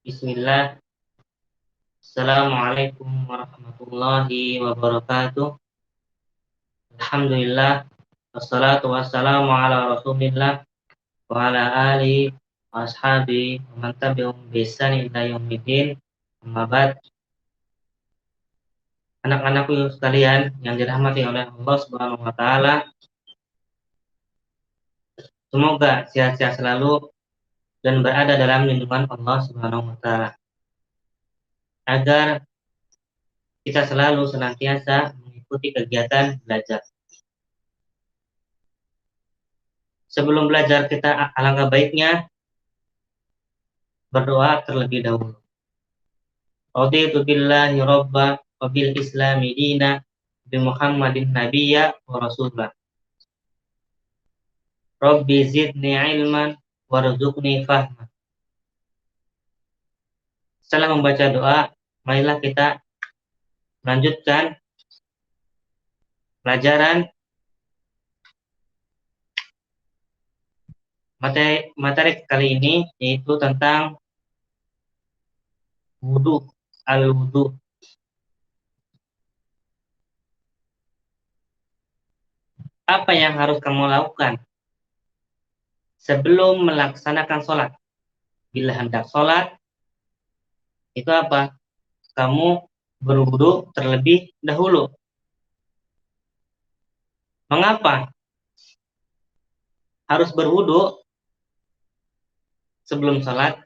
Bismillah. Assalamualaikum warahmatullahi wabarakatuh. Alhamdulillah. Wassalatu wassalamu ala rasulillah wa ala alihi wa ashabi wa man tabi'um bi ihsan ila yaumiddin. Amma ba'd. Anak-anakku sekalian yang dirahmati oleh Allah Subhanahu wa taala, semoga sehat-sehat selalu dan berada dalam lindungan Allah Subhanahu wa taala, agar kita selalu senantiasa mengikuti kegiatan belajar. Sebelum belajar, kita alangkah baiknya berdoa terlebih dahulu. Raditu billahi robba wa bil islami dina bi Muhammadin nabiyya wa rasulah. Rabbi zidni ilman warzuqni fahma. Setelah membaca doa, marilah kita melanjutkan pelajaran materi kali ini, yaitu tentang wudu, al-wudu. Apa yang harus kamu lakukan sebelum melaksanakan sholat? Bila hendak sholat, itu apa? Kamu berwudu terlebih dahulu. Mengapa harus berwudu sebelum sholat?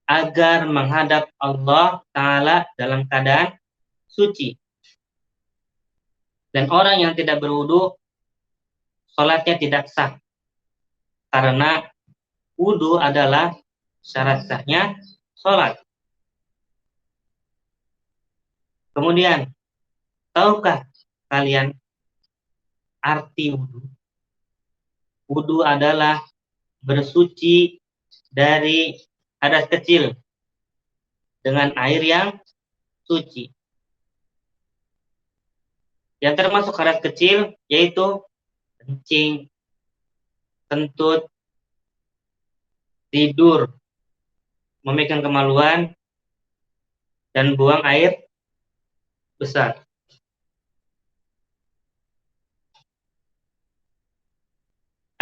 Agar menghadap Allah Ta'ala dalam keadaan suci. Dan orang yang tidak berwudu, sholatnya tidak sah. Karena wudu adalah syarat sahnya sholat. Kemudian, tahukah kalian arti wudu? Wudu adalah bersuci dari hadas kecil dengan air yang suci. Yang termasuk hadas kecil yaitu kencing, kentut, tidur, memegang kemaluan, dan buang air besar.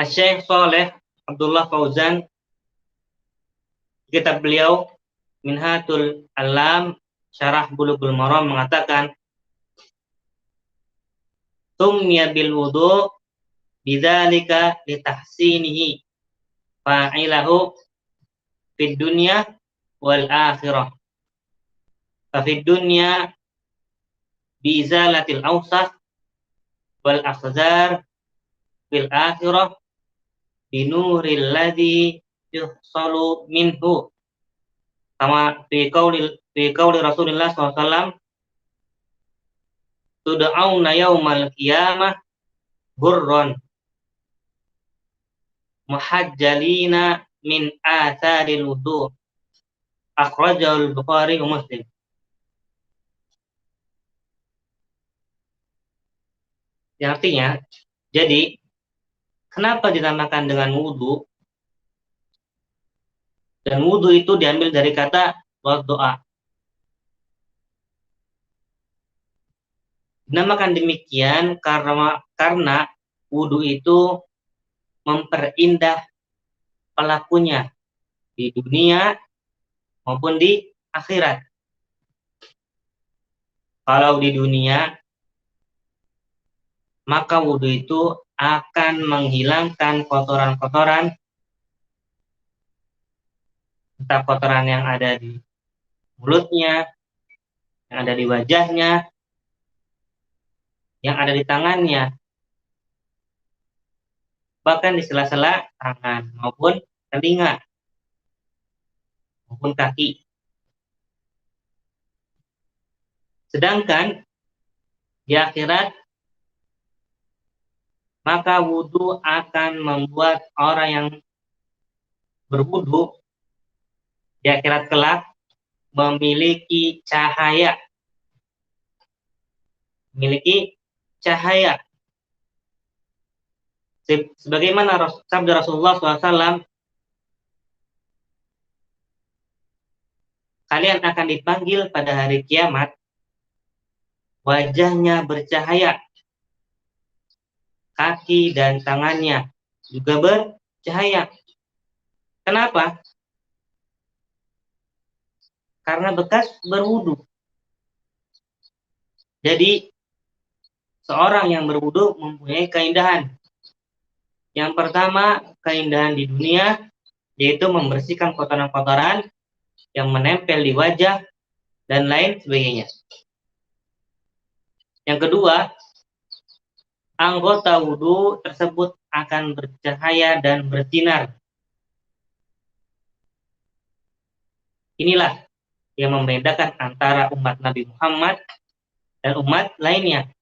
Asy-Syaikh Shalih Abdullah Fauzan, kitab beliau Minhatul Alam Syarah Bulughul Maram, mengatakan, Tummiya bil wudu bidzalika litahsinihi fa'ilahu fid dunya wal akhirah. Fa fid dunya bi izalatil awsaf wal akhzar, fil akhirah bi nuril ladzi yuhsalu minhu. Kama fi qauli Rasulullah SAW, tud'auna yaumal qiyamah burron muhajjalina min atharil wudu. Akhrajahul Bukhari wa Muslim. Yang artinya, jadi kenapa dinamakan dengan wudu? Dan wudu itu diambil dari kata doa. Dinamakan demikian karena wudu itu memperindah pelakunya di dunia maupun di akhirat. Kalau di dunia, maka wudu itu akan menghilangkan kotoran-kotoran, entah kotoran yang ada di mulutnya, yang ada di wajahnya, yang ada di tangannya, bahkan di sela-sela tangan maupun telinga maupun kaki. Sedangkan di akhirat, maka wudu akan membuat orang yang berwudu di akhirat kelak memiliki cahaya. Sebagaimana sabda Rasulullah SAW, kalian akan dipanggil pada hari kiamat, wajahnya bercahaya, kaki dan tangannya juga bercahaya. Kenapa? Karena bekas berwudu. Jadi seorang yang berwudu mempunyai keindahan. Yang pertama, keindahan di dunia, yaitu membersihkan kotoran-kotoran yang menempel di wajah dan lain sebagainya. Yang kedua, anggota wudu tersebut akan bercahaya dan bersinar. Inilah yang membedakan antara umat Nabi Muhammad dan umat lainnya.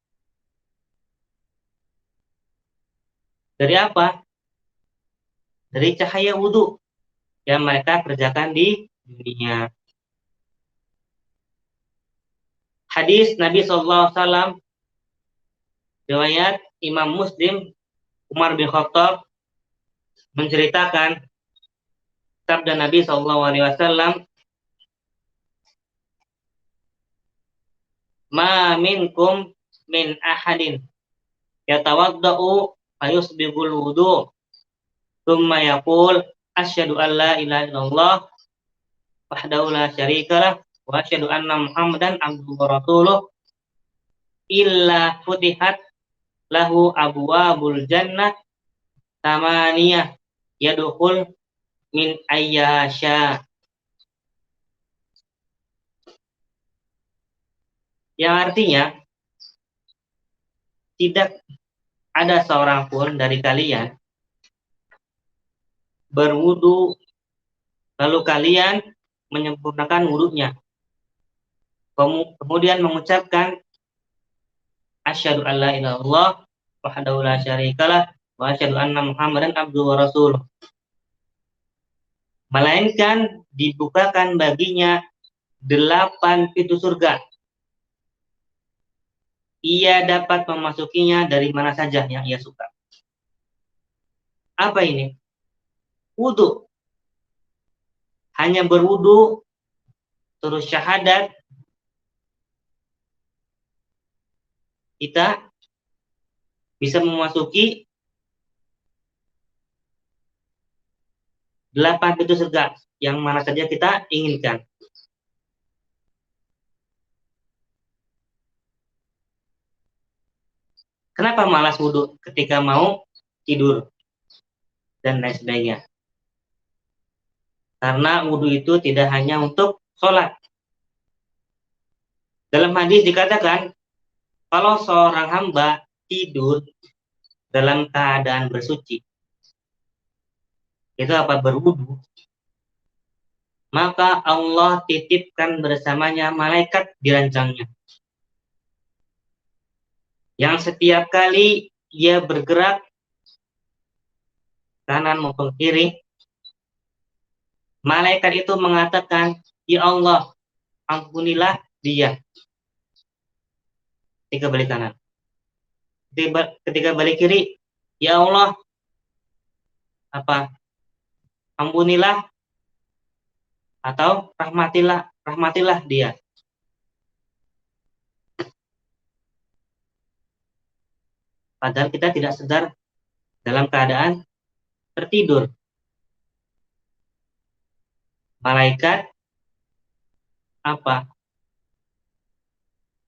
Dari apa? Dari cahaya wudu yang mereka kerjakan di dunia. Hadis Nabi SAW, riwayat Imam Muslim, Umar bin Khattab menceritakan sabda Nabi SAW, "Ma minkum min ahadin yatawaddau fayusbigul wudu, thumma yaqul asyhadu an la ilaha illallah wahdahu la syarikalah wa asyhadu anna Muhammadan abduhu wa rasuluh illa futihat lahu abwabul jannah tamaniyah yadkhul min ayyasha." Yang artinya, tidak ada seorang pun dari kalian berwudu lalu kalian menyempurnakan wudunya, kemudian mengucapkan asyhadu alla ilaha illallah wahdahu la syarikalah wa asyhadu anna Muhammadan abduhu wa rasuluh, melainkan dibukakan baginya 8 pintu surga. Ia dapat memasukinya dari mana saja yang ia suka. Apa ini? Wudu. Hanya berwudu, terus syahadat, kita bisa memasuki 8 pintu surga yang mana saja kita inginkan. Kenapa malas wudu ketika mau tidur dan lain sebagainya? Karena wudu itu tidak hanya untuk sholat. Dalam hadis dikatakan, kalau seorang hamba tidur dalam keadaan bersuci, itu apa? Berwudu, maka Allah titipkan bersamanya malaikat dirancangnya, yang setiap kali ia bergerak kanan maupun kiri, malaikat itu mengatakan, ya Allah, ampunilah dia. Ketika balik kanan, ketika balik kiri, ya Allah, ampunilah atau rahmatilah dia. Padahal kita tidak sedar dalam keadaan tertidur. Malaikat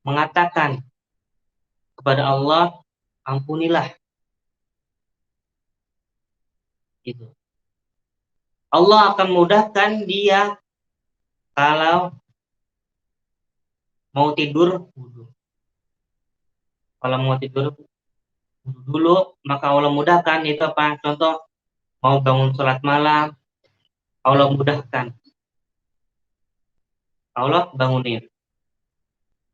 mengatakan kepada Allah, ampunilah. Gitu. Allah akan mudahkan dia kalau mau tidur wudu. Kalau mau tidur wudu dulu, maka Allah mudahkan. Itu apa? Contoh, mau bangun sholat malam, Allah mudahkan. Allah bangunin.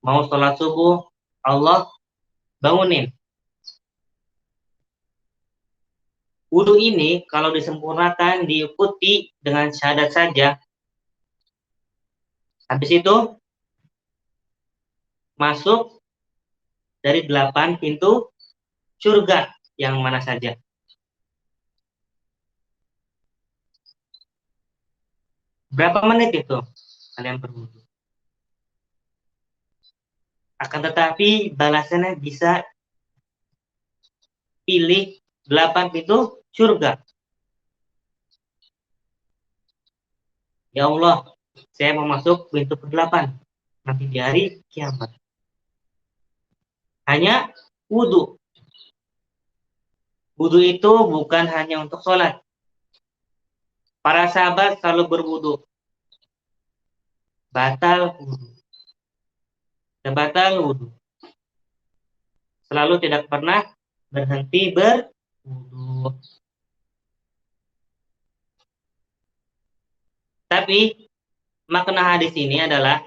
Mau sholat subuh, Allah bangunin. Wudu ini kalau disempurnakan, diikuti dengan syahadat saja, habis itu masuk dari 8 pintu surga yang mana saja. Berapa menit itu? kalian berwudu. Akan tetapi balasannya bisa pilih 8 pintu surga. Ya Allah, saya mau masuk pintu ke-8 nanti di hari kiamat. Hanya wudu. Wudu itu bukan hanya untuk sholat. Para sahabat selalu berwudu. Batal wudu. Dan batal wudu. Selalu tidak pernah berhenti berwudu. Tapi makna hadis ini adalah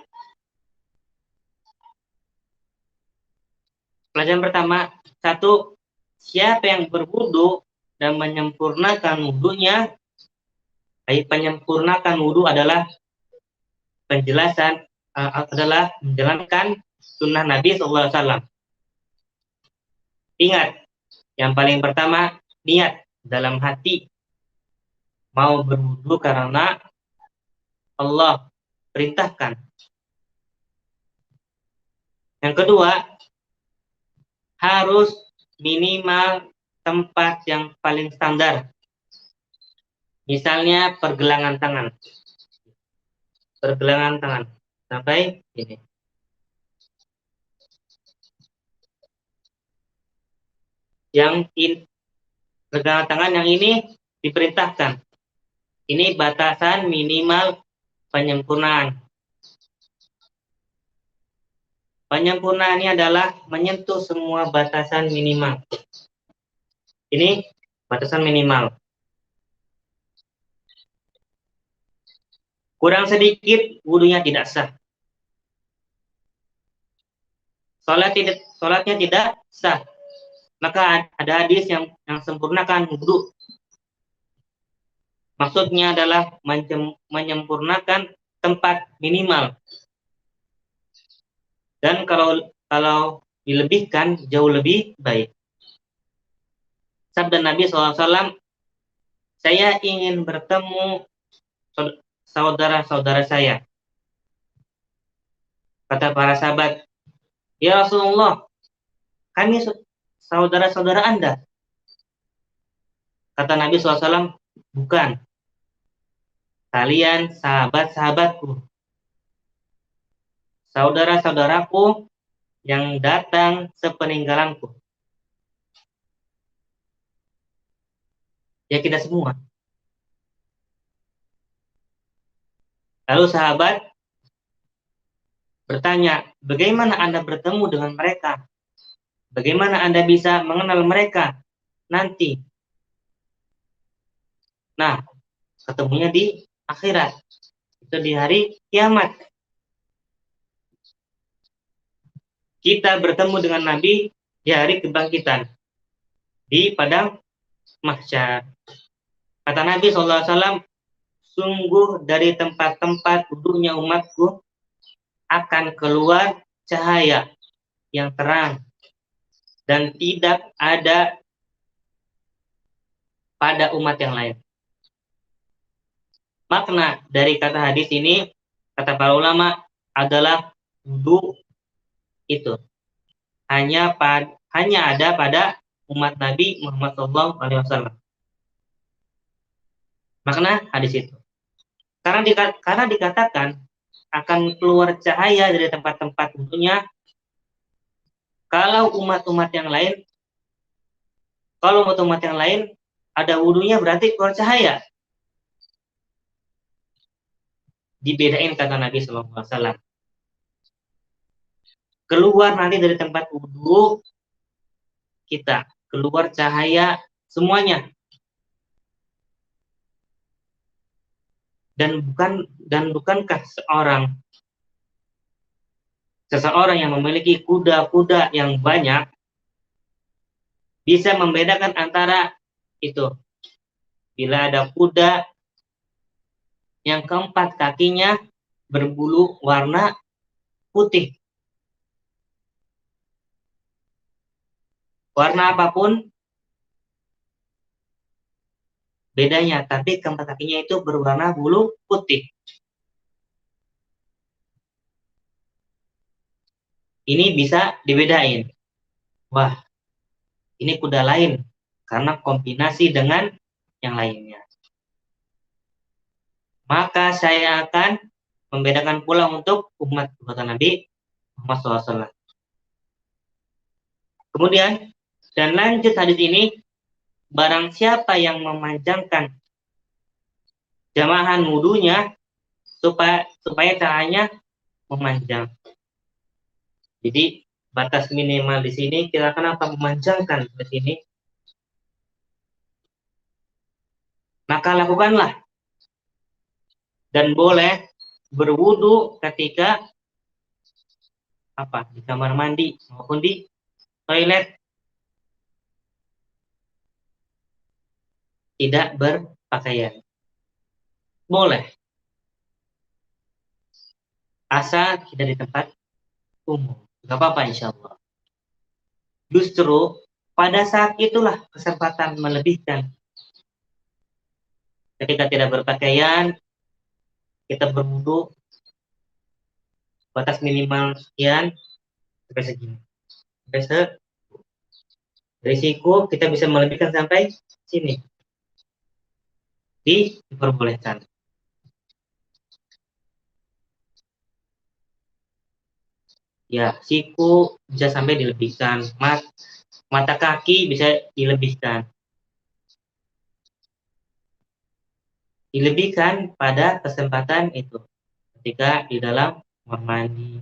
pelajaran pertama, satu, siapa yang berwudu dan menyempurnakan wudunya, penyempurnakan wudu adalah penjelasan adalah menjalankan sunnah Nabi SAW. Ingat, yang paling pertama, niat dalam hati mau berwudu karena Allah perintahkan. Yang kedua, harus minimal tempat yang paling standar. Misalnya pergelangan tangan. Pergelangan tangan. Sampai ini. Pergelangan tangan yang ini diperintahkan. Ini batasan minimal penyempurnaan. Penyempurnaan ini adalah menyentuh semua batasan minimal. Ini batasan minimal. Kurang sedikit, wudunya tidak sah. Sholatnya tidak sah. Maka ada hadis yang sempurnakan wudu. Maksudnya adalah menyempurnakan tempat minimal. Dan kalau dilebihkan jauh lebih baik. Sabda Nabi SAW, saya ingin bertemu saudara-saudara saya. Kata para sahabat, ya Rasulullah, kami saudara-saudara Anda. Kata Nabi SAW, bukan. Kalian sahabat-sahabatku. Saudara-saudaraku yang datang sepeninggalanku. Ya kita semua. Lalu sahabat bertanya, bagaimana Anda bertemu dengan mereka? Bagaimana Anda bisa mengenal mereka nanti? Nah, ketemunya di akhirat. Itu di hari kiamat. Kita bertemu dengan Nabi di hari kebangkitan. Di padang mahsyar. Kata Nabi SAW, sungguh dari tempat-tempat duduknya umatku akan keluar cahaya yang terang dan tidak ada pada umat yang lain. Makna dari kata hadis ini, kata para ulama, adalah wudu itu hanya ada pada umat Nabi Muhammad SAW. Makna hadis itu. Karena dikatakan akan keluar cahaya dari tempat-tempat wudunya. Kalau umat-umat yang lain ada wudunya berarti keluar cahaya. Dibedain kata Nabi SAW. Keluar nanti dari tempat wudu kita, keluar cahaya semuanya. Dan bukankah seseorang yang memiliki kuda-kuda yang banyak bisa membedakan antara itu. Bila ada kuda yang keempat kakinya berbulu warna putih. Warna apapun bedanya, tapi keempat kakinya itu berwarna bulu putih. ini bisa dibedain. Wah, ini kuda lain karena kombinasi dengan yang lainnya. Maka saya akan membedakan pula untuk umat Nabi Muhammad SAW. Kemudian, dan lanjut hadis ini, barang siapa yang memanjangkan jamahan wudunya supaya caranya memanjang. Jadi batas minimal di sini kita kenapa memanjangkan di sini? Maka lakukanlah dan boleh berwudu ketika di kamar mandi maupun di toilet, tidak berpakaian. Boleh, asal tidak di tempat umum. Gak apa-apa insya Allah. Justru pada saat itulah kesempatan melebihkan. Ketika tidak berpakaian, kita berwudu, batas minimal sekian, sampai segini. Sampai dari siku kita bisa melebihkan sampai sini. Diperbolehkan. Ya, siku bisa sampai dilebihkan. Mata kaki bisa dilebihkan. Dilebihkan pada kesempatan itu. Ketika di dalam kamar mandi.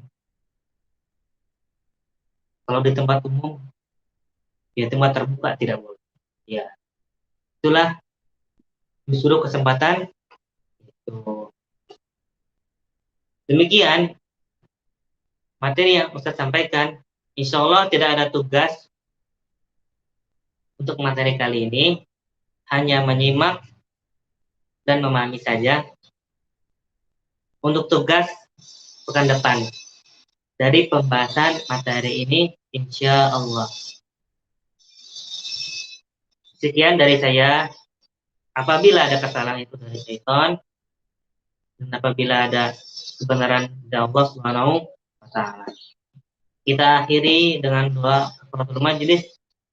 Kalau di tempat umum, ya tempat terbuka tidak boleh. Ya, itulah justru kesempatan itu. Demikian materi yang Ustaz sampaikan. Insya Allah tidak ada tugas untuk materi kali ini, hanya menyimak dan memahami saja. Untuk tugas pekan depan dari pembahasan materi ini, insya Allah. Sekian dari saya. Apabila ada kesalahan itu dari syaitan, dan apabila ada kebenaran dari Allah Subhanahu wa Ta'ala. Kita akhiri dengan doa kafaratul majelis.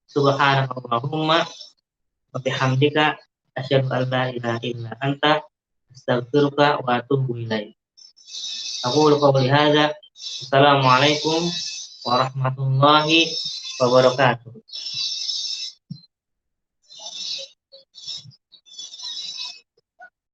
Subhanakallahumma wa bihamdika asyhadu an la ilaha illa anta astaghfiruka wa atubu ilaik. Aku qouli hadza. Assalamualaikum warahmatullahi wabarakatuh.